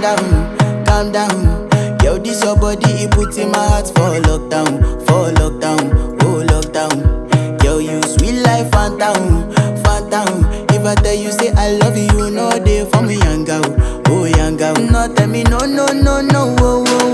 calm down. Yo, this your body, it put in my heart for lockdown, oh lockdown. Yo, you sweet life, phantom, phantom. If I tell you say I love you, no day for me, young girl, oh young girl. No tell me no, no, no, no, oh, oh,